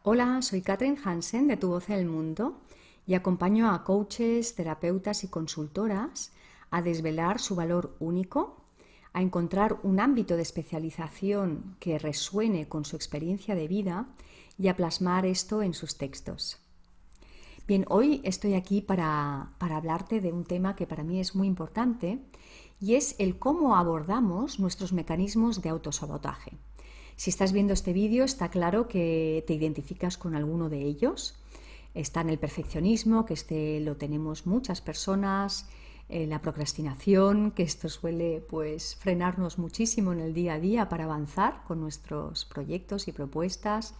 Hola, soy Katrin Hansen de Tu Voz en el Mundo y acompaño a coaches, terapeutas y consultoras a desvelar su valor único, a encontrar un ámbito de especialización que resuene con su experiencia de vida y a plasmar esto en sus textos. Bien, hoy estoy aquí para hablarte de un tema que para mí es muy importante y es el cómo abordamos nuestros mecanismos de autosabotaje. Si estás viendo este vídeo, está claro que te identificas con alguno de ellos. Está en el perfeccionismo, que lo tenemos muchas personas, la procrastinación, que esto suele frenarnos muchísimo en el día a día para avanzar con nuestros proyectos y propuestas.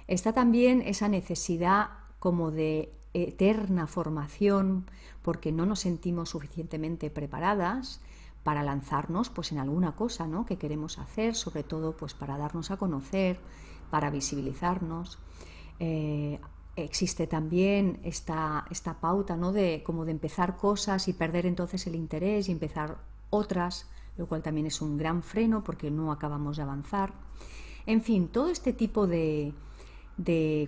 Está también esa necesidad como de eterna formación porque no nos sentimos suficientemente preparadas para lanzarnos en alguna cosa, ¿no?, que queremos hacer, sobre todo para darnos a conocer, para visibilizarnos. Existe también esta pauta, ¿no?, de empezar cosas y perder entonces el interés y empezar otras, lo cual también es un gran freno porque no acabamos de avanzar. En fin, todo este tipo de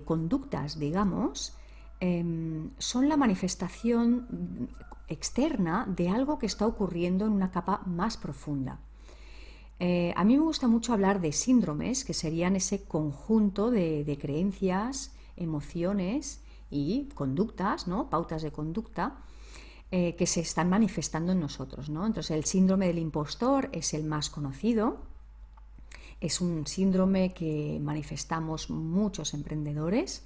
conductas, digamos, son la manifestación externa de algo que está ocurriendo en una capa más profunda. A mí me gusta mucho hablar de síndromes, que serían ese conjunto de creencias, emociones y conductas, ¿no?, pautas de conducta, que se están manifestando en nosotros, ¿no? Entonces, el síndrome del impostor es el más conocido. Es un síndrome que manifestamos muchos emprendedores,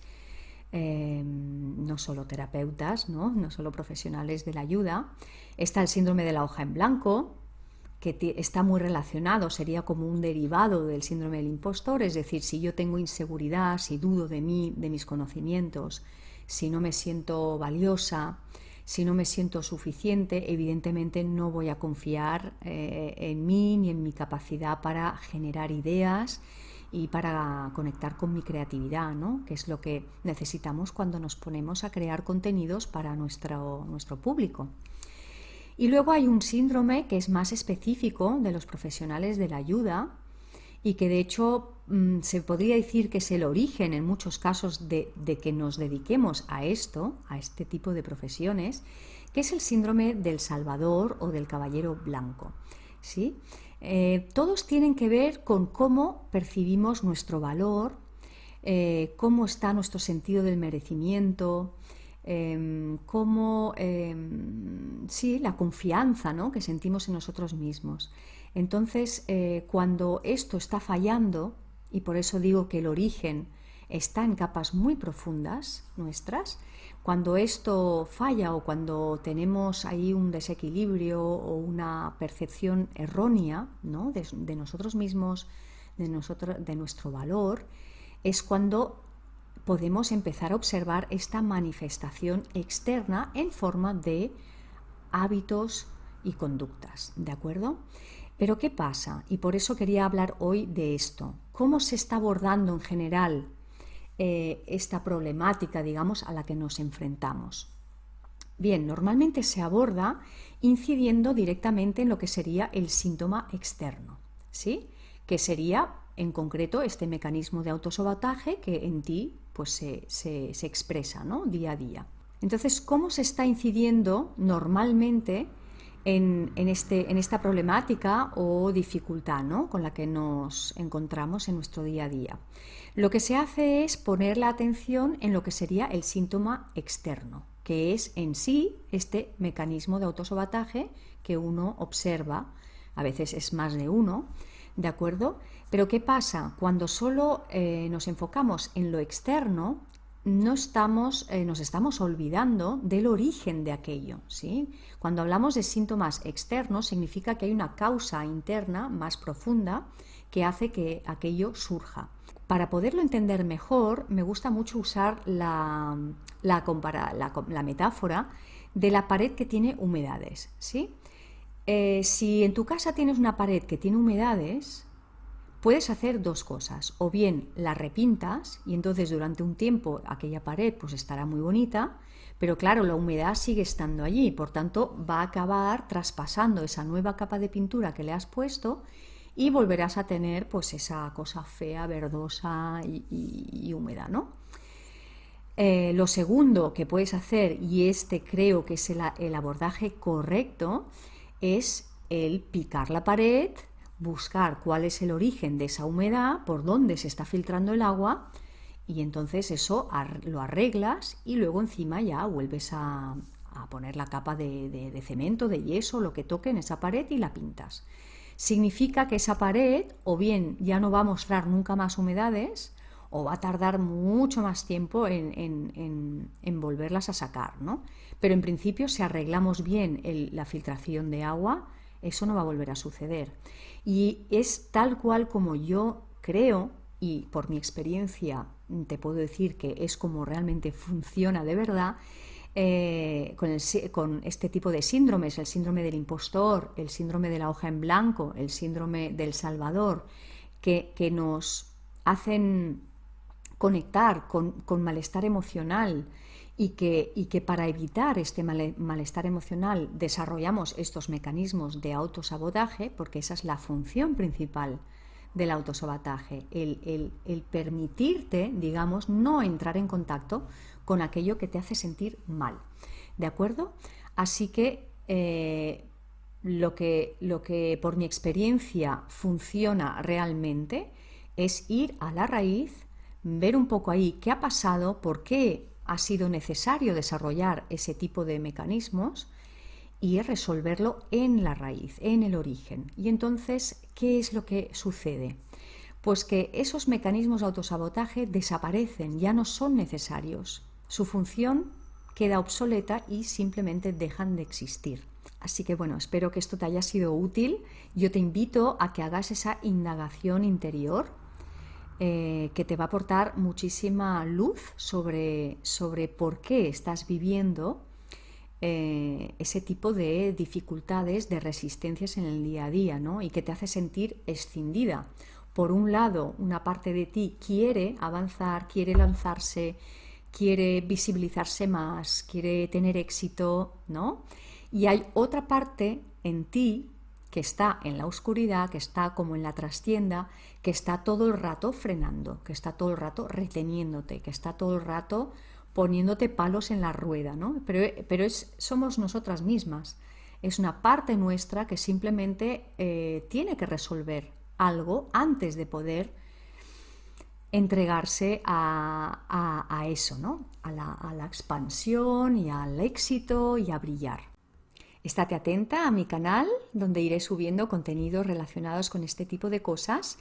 no solo terapeutas, no solo profesionales de la ayuda. Está el síndrome de la hoja en blanco, que está muy relacionado, sería como un derivado del síndrome del impostor, es decir, si yo tengo inseguridad, si dudo de mí, de mis conocimientos, si no me siento valiosa, si no me siento suficiente, evidentemente no voy a confiar en mí ni en mi capacidad para generar ideas y para conectar con mi creatividad, ¿no?, que es lo que necesitamos cuando nos ponemos a crear contenidos para nuestro público. Y luego hay un síndrome que es más específico de los profesionales de la ayuda y que de hecho se podría decir que es el origen en muchos casos de que nos dediquemos a esto, a este tipo de profesiones, que es el síndrome del Salvador o del Caballero Blanco, ¿sí? Todos tienen que ver con cómo percibimos nuestro valor, cómo está nuestro sentido del merecimiento, la confianza, ¿no?, que sentimos en nosotros mismos. Entonces, cuando esto está fallando, y por eso digo que el origen está en capas muy profundas nuestras, cuando esto falla o cuando tenemos ahí un desequilibrio o una percepción errónea, ¿no?, de nosotros mismos, de nuestro valor, es cuando podemos empezar a observar esta manifestación externa en forma de hábitos y conductas, ¿de acuerdo? Pero ¿qué pasa? Y por eso quería hablar hoy de esto. ¿Cómo se está abordando en general esta problemática, digamos, a la que nos enfrentamos? Bien, normalmente se aborda incidiendo directamente en lo que sería el síntoma externo, ¿sí?, que sería en concreto este mecanismo de autosabotaje que en ti se expresa, ¿no?, día a día. Entonces, ¿cómo se está incidiendo normalmente en esta problemática o dificultad, ¿no?, con la que nos encontramos en nuestro día a día? Lo que se hace es poner la atención en lo que sería el síntoma externo, que es en sí este mecanismo de autosabotaje que uno observa, a veces es más de uno, ¿de acuerdo? Pero ¿qué pasa? Cuando solo nos enfocamos en lo externo, nos estamos olvidando del origen de aquello, ¿sí? Cuando hablamos de síntomas externos, significa que hay una causa interna más profunda que hace que aquello surja. Para poderlo entender mejor, me gusta mucho usar la metáfora de la pared que tiene humedades, ¿sí? Si en tu casa tienes una pared que tiene humedades, puedes hacer dos cosas: o bien la repintas y entonces durante un tiempo aquella pared estará muy bonita, pero claro, la humedad sigue estando allí, por tanto va a acabar traspasando esa nueva capa de pintura que le has puesto y volverás a tener pues esa cosa fea, verdosa y húmeda, ¿no? Lo segundo que puedes hacer, y este creo que es el abordaje correcto, es el picar la pared, buscar cuál es el origen de esa humedad, por dónde se está filtrando el agua, y entonces eso lo arreglas y luego encima ya vuelves a poner la capa de cemento, de yeso, lo que toque en esa pared y la pintas. Significa que esa pared o bien ya no va a mostrar nunca más humedades o va a tardar mucho más tiempo en volverlas a sacar, ¿no? Pero en principio, si arreglamos bien la filtración de agua, eso no va a volver a suceder. Y es tal cual como yo creo, y por mi experiencia te puedo decir que es como realmente funciona de verdad, con este tipo de síndromes, el síndrome del impostor, el síndrome de la hoja en blanco, el síndrome del salvador, que nos hacen conectar con malestar emocional y que para evitar este malestar emocional desarrollamos estos mecanismos de autosabotaje, porque esa es la función principal del autosabotaje, el permitirte, digamos, no entrar en contacto con aquello que te hace sentir mal, ¿de acuerdo? Así que lo que por mi experiencia funciona realmente es ir a la raíz, ver un poco ahí qué ha pasado, por qué ha sido necesario desarrollar ese tipo de mecanismos y resolverlo en la raíz, en el origen. Y entonces, ¿qué es lo que sucede? Pues que esos mecanismos de autosabotaje desaparecen, ya no son necesarios. Su función queda obsoleta y simplemente dejan de existir. Así que bueno, espero que esto te haya sido útil. Yo te invito a que hagas esa indagación interior que te va a aportar muchísima luz sobre por qué estás viviendo ese tipo de dificultades, de resistencias en el día a día, ¿no? Y que te hace sentir escindida. Por un lado, una parte de ti quiere avanzar, quiere lanzarse, quiere visibilizarse más, quiere tener éxito, ¿no? Y hay otra parte en ti que está en la oscuridad, que está como en la trastienda, que está todo el rato frenando, que está todo el rato reteniéndote, que está todo el rato poniéndote palos en la rueda, ¿no? Pero somos nosotras mismas. Es una parte nuestra que simplemente tiene que resolver algo antes de poder entregarse a eso, ¿no? A la expansión y al éxito y a brillar. Estate atenta a mi canal, donde iré subiendo contenidos relacionados con este tipo de cosas,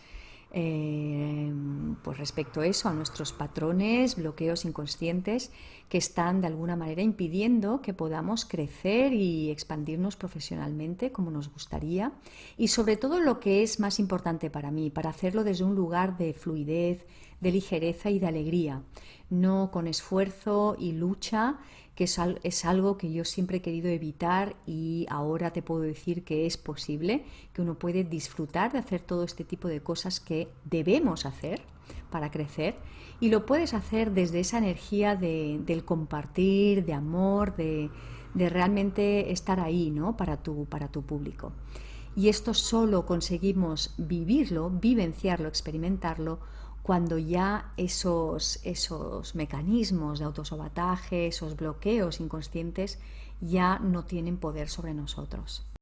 pues respecto a eso, a nuestros patrones, bloqueos inconscientes que están de alguna manera impidiendo que podamos crecer y expandirnos profesionalmente como nos gustaría, y sobre todo lo que es más importante para mí, para hacerlo desde un lugar de fluidez, de ligereza y de alegría, no con esfuerzo y lucha, que es algo que yo siempre he querido evitar, y ahora te puedo decir que es posible, que uno puede disfrutar de hacer todo este tipo de cosas que debemos hacer para crecer, y lo puedes hacer desde esa energía del compartir, de amor, de realmente estar ahí, ¿no? para tu público. Y esto solo conseguimos vivirlo, vivenciarlo, experimentarlo, cuando ya esos mecanismos de autosabotaje, esos bloqueos inconscientes ya no tienen poder sobre nosotros.